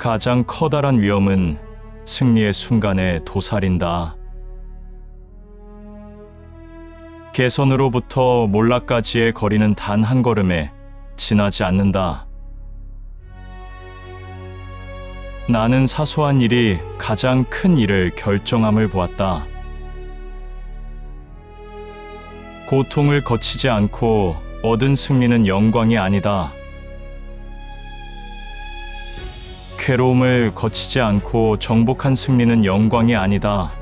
가장 커다란 위험은 승리의 순간에 도사린다. 개선으로부터 몰락까지의 거리는 단 한 걸음에 지나지 않는다. 나는 사소한 일이 가장 큰 일을 결정함을 보았다. 고통을 거치지 않고 얻은 승리는 영광이 아니다. 괴로움을 거치지 않고 정복한 승리는 영광이 아니다.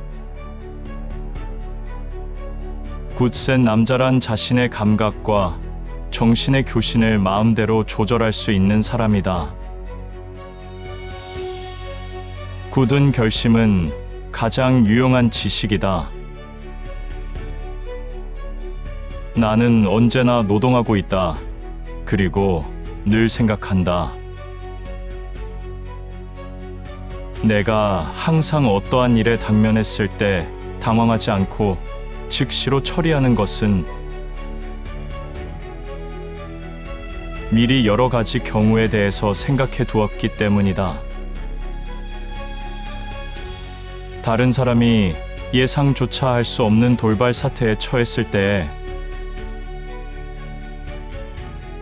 굳센 남자란 자신의 감각과 정신의 교신을 마음대로 조절할 수 있는 사람이다. 굳은 결심은 가장 유용한 지식이다. 나는 언제나 노동하고 있다. 그리고 늘 생각한다. 내가 항상 어떠한 일에 당면했을 때 당황하지 않고 즉시로 처리하는 것은 미리 여러 가지 경우에 대해서 생각해 두었기 때문이다. 다른 사람이 예상조차 할 수 없는 돌발 사태에 처했을 때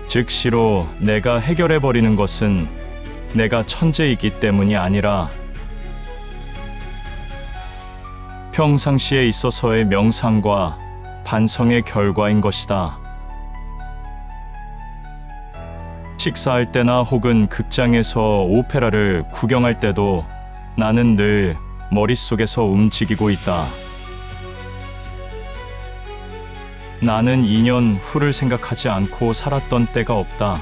즉시로 내가 해결해버리는 것은 내가 천재이기 때문이 아니라 평상시에 있어서의 명상과 반성의 결과인 것이다. 식사할 때나 혹은 극장에서 오페라를 구경할 때도 나는 늘 머릿속에서 움직이고 있다. 나는 2년 후를 생각하지 않고 살았던 때가 없다.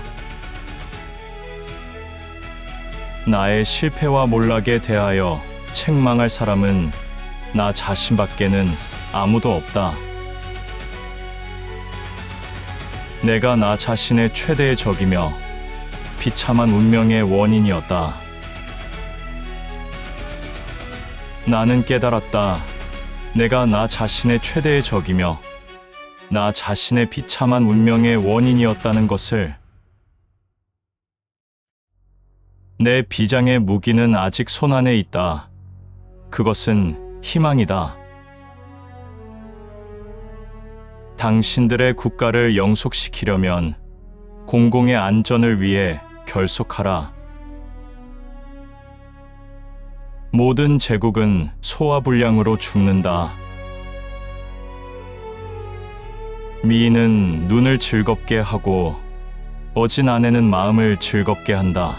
나의 실패와 몰락에 대하여 책망할 사람은 나 자신밖에는 아무도 없다. 내가 나 자신의 최대의 적이며 비참한 운명의 원인이었다. 나는 깨달았다. 내가 나 자신의 최대의 적이며 나 자신의 비참한 운명의 원인이었다는 것을. 내 비장의 무기는 아직 손안에 있다. 그것은 희망이다. 당신들의 국가를 영속시키려면 공공의 안전을 위해 결속하라. 모든 제국은 소화불량으로 죽는다. 미인은 눈을 즐겁게 하고 어진 아내는 마음을 즐겁게 한다.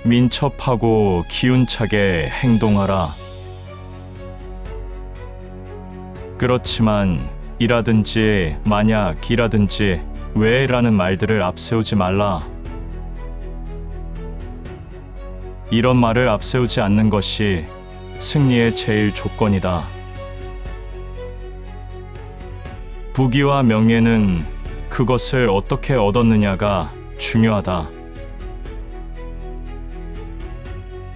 민첩하고 기운차게 행동하라. 그렇지만 이라든지 만약이라든지 왜라는 말들을 앞세우지 말라. 이런 말을 앞세우지 않는 것이 승리의 제일 조건이다. 부귀와 명예는 그것을 어떻게 얻었느냐가 중요하다.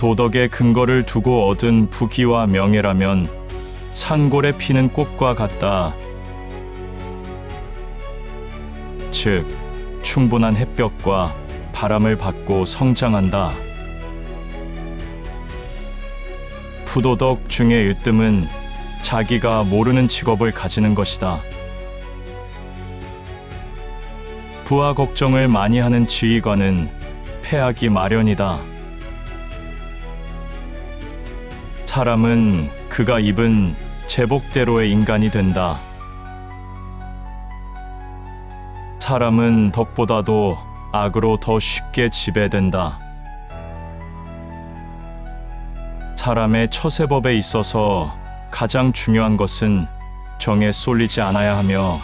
도덕의 근거를 두고 얻은 부귀와 명예라면 산골에 피는 꽃과 같다. 즉, 충분한 햇볕과 바람을 받고 성장한다. 부도덕 중의 으뜸은 자기가 모르는 직업을 가지는 것이다. 부하 걱정을 많이 하는 지휘관은 패하기 마련이다. 사람은 그가 입은 제복대로의 인간이 된다. 사람은 덕보다도 악으로 더 쉽게 지배된다. 사람의 처세법에 있어서 가장 중요한 것은 정에 쏠리지 않아야 하며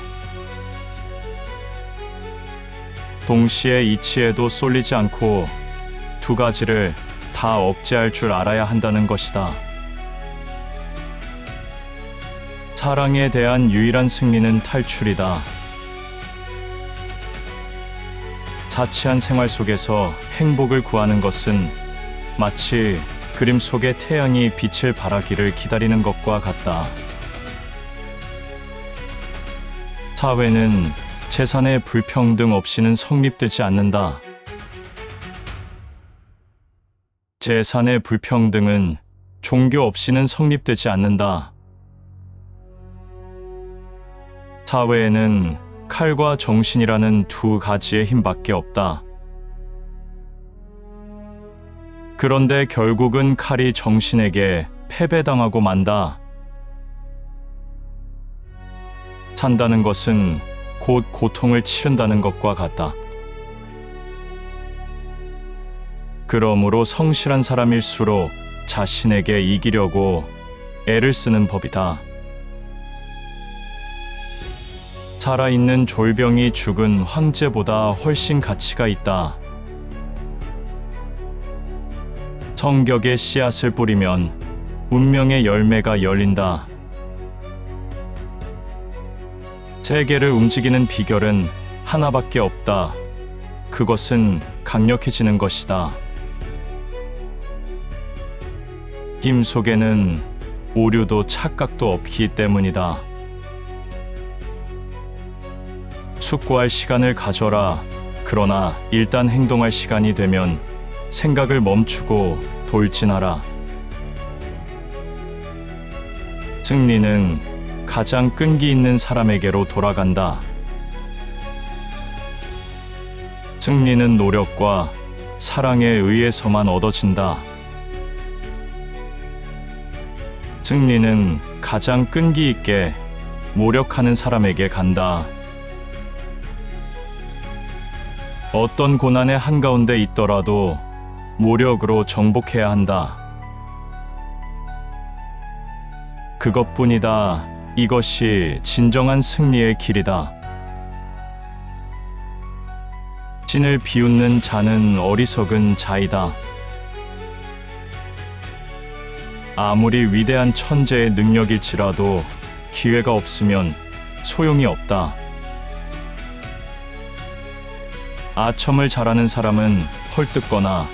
동시에 이치에도 쏠리지 않고 두 가지를 다 억제할 줄 알아야 한다는 것이다. 사랑에 대한 유일한 승리는 탈출이다. 자치한 생활 속에서 행복을 구하는 것은 마치 그림 속의 태양이 빛을 발하기를 기다리는 것과 같다. 사회는 재산의 불평등 없이는 성립되지 않는다. 재산의 불평등은 종교 없이는 성립되지 않는다. 사회에는 칼과 정신이라는 두 가지의 힘밖에 없다. 그런데 결국은 칼이 정신에게 패배당하고 만다. 산다는 것은 곧 고통을 치른다는 것과 같다. 그러므로 성실한 사람일수록 자신에게 이기려고 애를 쓰는 법이다. 살아있는 졸병이 죽은 황제보다 훨씬 가치가 있다. 성격의 씨앗을 뿌리면 운명의 열매가 열린다. 세계를 움직이는 비결은 하나밖에 없다. 그것은 강력해지는 것이다. 힘 속에는 오류도 착각도 없기 때문이다. 숙고할 시간을 가져라. 그러나 일단 행동할 시간이 되면 생각을 멈추고 돌진하라. 승리는 가장 끈기 있는 사람에게로 돌아간다. 승리는 노력과 사랑에 의해서만 얻어진다. 승리는 가장 끈기 있게 모력하는 사람에게 간다. 어떤 고난의 한가운데 있더라도 모력으로 정복해야 한다. 그것뿐이다. 이것이 진정한 승리의 길이다. 신을 비웃는 자는 어리석은 자이다. 아무리 위대한 천재의 능력일지라도 기회가 없으면 소용이 없다. 아첨을 잘하는 사람은 헐뜯거나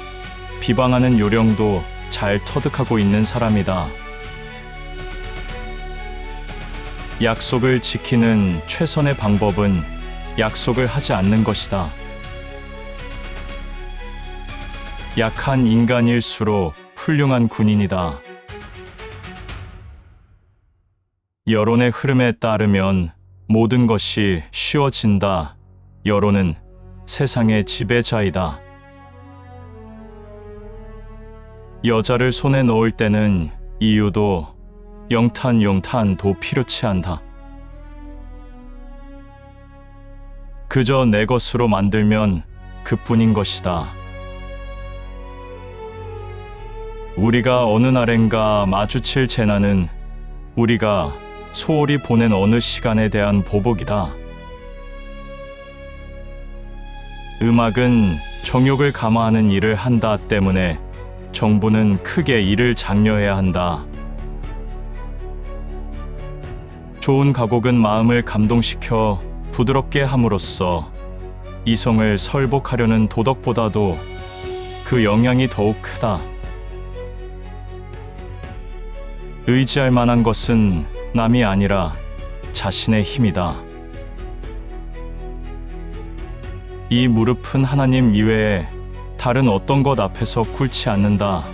비방하는 요령도 잘 터득하고 있는 사람이다. 약속을 지키는 최선의 방법은 약속을 하지 않는 것이다. 약한 인간일수록 훌륭한 군인이다. 여론의 흐름에 따르면 모든 것이 쉬워진다. 여론은 세상의 지배자이다. 여자를 손에 넣을 때는 이유도 영탄용탄도 필요치 않다. 그저 내 것으로 만들면 그뿐인 것이다. 우리가 어느 날엔가 마주칠 재난은 우리가 소홀히 보낸 어느 시간에 대한 보복이다. 음악은 정욕을 감화하는 일을 한다 때문에 정부는 크게 이를 장려해야 한다. 좋은 가곡은 마음을 감동시켜 부드럽게 함으로써 이성을 설복하려는 도덕보다도 그 영향이 더욱 크다. 의지할 만한 것은 남이 아니라 자신의 힘이다. 이 무릎은 하나님 이외에 다른 어떤 것 앞에서 꿇지 않는다.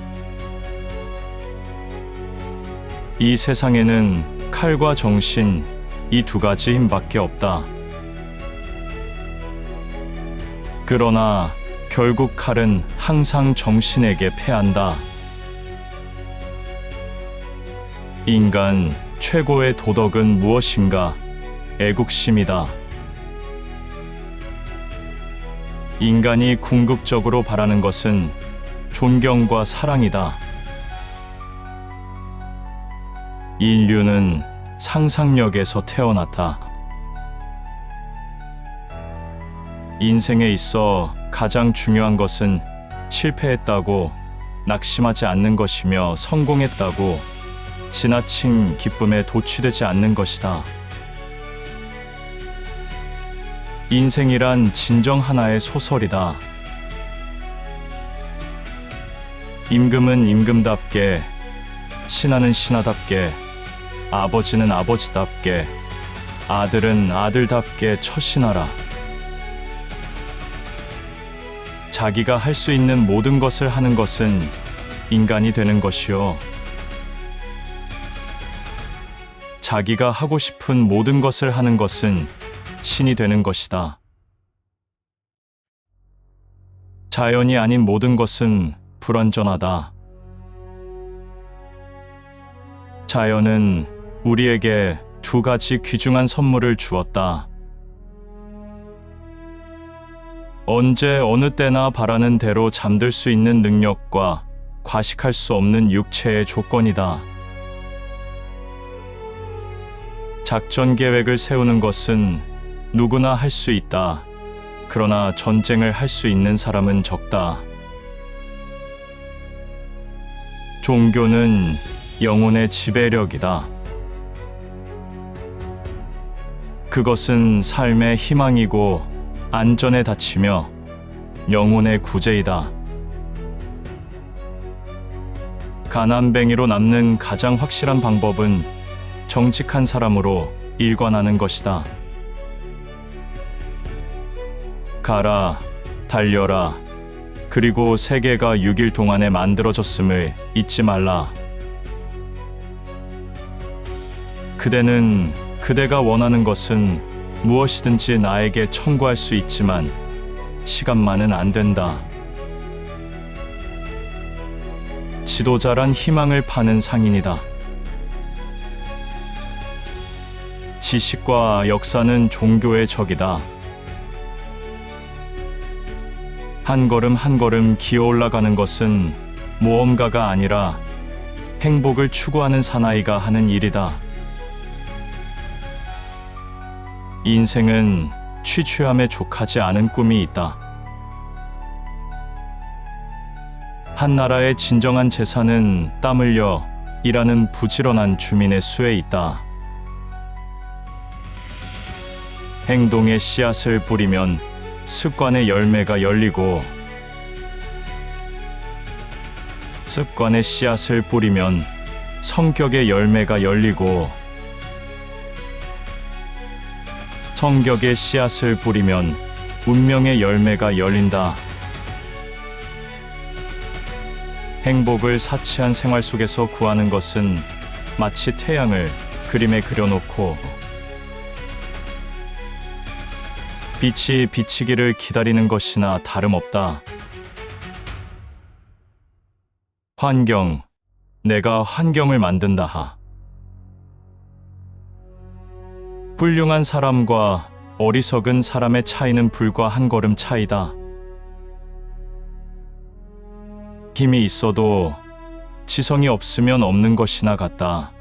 이 세상에는 칼과 정신, 이 두 가지 힘밖에 없다. 그러나 결국 칼은 항상 정신에게 패한다. 인간 최고의 도덕은 무엇인가? 애국심이다. 인간이 궁극적으로 바라는 것은 존경과 사랑이다. 인류는 상상력에서 태어났다. 인생에 있어 가장 중요한 것은 실패했다고 낙심하지 않는 것이며 성공했다고 지나친 기쁨에 도취되지 않는 것이다. 인생이란 진정 하나의 소설이다. 임금은 임금답게, 신하는 신하답게, 아버지는 아버지답게, 아들은 아들답게 처신하라. 자기가 할 수 있는 모든 것을 하는 것은 인간이 되는 것이요. 자기가 하고 싶은 모든 것을 하는 것은 신이 되는 것이다. 자연이 아닌 모든 것은 불완전하다. 자연은 우리에게 두 가지 귀중한 선물을 주었다. 언제 어느 때나 바라는 대로 잠들 수 있는 능력과 과식할 수 없는 육체의 조건이다. 작전 계획을 세우는 것은 누구나 할 수 있다. 그러나 전쟁을 할 수 있는 사람은 적다. 종교는 영혼의 지배력이다. 그것은 삶의 희망이고 안전에 닫히며 영혼의 구제이다. 가난뱅이로 남는 가장 확실한 방법은 정직한 사람으로 일관하는 것이다. 가라, 달려라. 그리고 세계가 6일 동안에 만들어졌음을 잊지 말라. 그대는 그대가 원하는 것은 무엇이든지 나에게 청구할 수 있지만 시간만은 안 된다. 지도자란 희망을 파는 상인이다. 지식과 역사는 종교의 적이다. 한 걸음 한 걸음 기어 올라가는 것은 모험가가 아니라 행복을 추구하는 사나이가 하는 일이다. 인생은 취취함에 족하지 않은 꿈이 있다. 한 나라의 진정한 재산은 땀 흘려 일하는 부지런한 주민의 수에 있다. 행동의 씨앗을 뿌리면 습관의 열매가 열리고, 습관의 씨앗을 뿌리면 성격의 열매가 열리고, 성격의 씨앗을 뿌리면 운명의 열매가 열린다. 행복을 사치한 생활 속에서 구하는 것은 마치 태양을 그림에 그려놓고 빛이 비치기를 기다리는 것이나 다름없다. 환경, 내가 환경을 만든다 하. 훌륭한 사람과 어리석은 사람의 차이는 불과 한 걸음 차이다. 힘이 있어도 지성이 없으면 없는 것이나 같다.